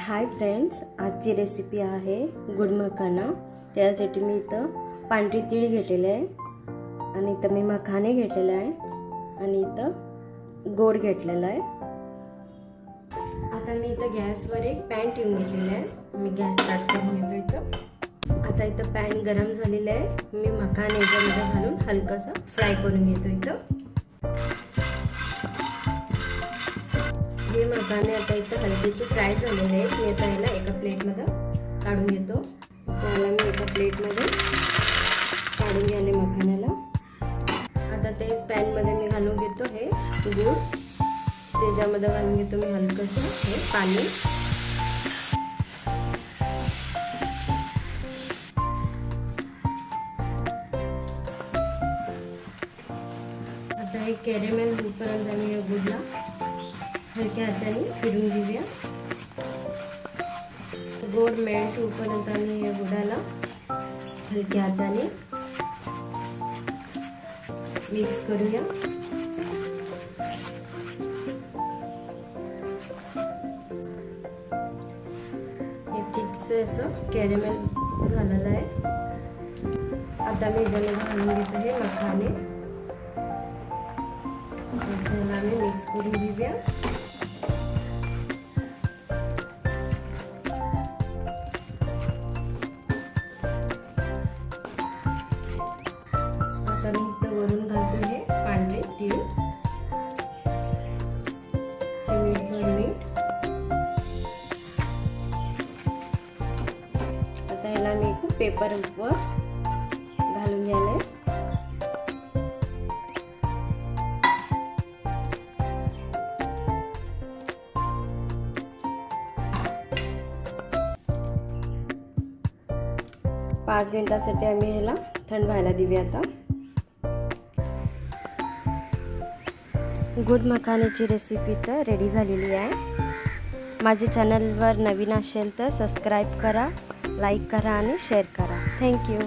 Hi friends, आजची recipe आहे good मखाना। त्यासाठी मी इथं पांढरी तीळ घेतलेले आहे आणि इथं मी मखाने घेतलेले आहे आणि इथं गोड घेतलेला आहे। आता मी इथं गॅसवर एक पॅन ठेवून घेतलेला आहे। मी गॅस स्टार्ट करून घेतो इथं। आता इथं पॅन गरम झालेला आहे। मी मखाने याच्यामध्ये घालून हलकासा फ्राय करून घेतो इथं। हे मखाने आता इथं हलकेसे फ्राय झालेले आहेत। मी आता याला एका प्लेटमध्ये काढून घेतो। त्याला मी एका प्लेटमध्ये काढून घ्याले मखान्याला। आता तेच पॅनमध्ये मी घालून घेतो हे गूळ। त्याच्यामध्ये घालून घेतो मी हलकसं हे पाणी। आता हे कॅरेमेल होईपर्यंत आम्ही या गुळला हलक्या हाताने फिरून घेऊया। गोड मेल्ट होईपर्यंत आम्ही या गुळाला हलक्या हाताने मिक्स करूया। हे थिकसे असं कॅरेमेल झालेलं आहे। आता मी याच्यामध्ये घालून घेतो हे मखाने। त्याला आम्ही मिक्स करून घेऊया। आता मी इथं वरून घालतो हे पांढरे तीळ, चिमूटभर मीठ। आता याला मी एक पेपरवर घालून घ्यायला। 5 मिनिटांसाठी आम्ही ह्याला थंड व्हायला देऊया। आता गुड मखाण्याची रेसिपी तर रेडी झालेली आहे। माझ्या चॅनलवर नवीन असेल तर सबस्क्राईब करा, लाईक करा आणि शेअर करा। थँक्यू।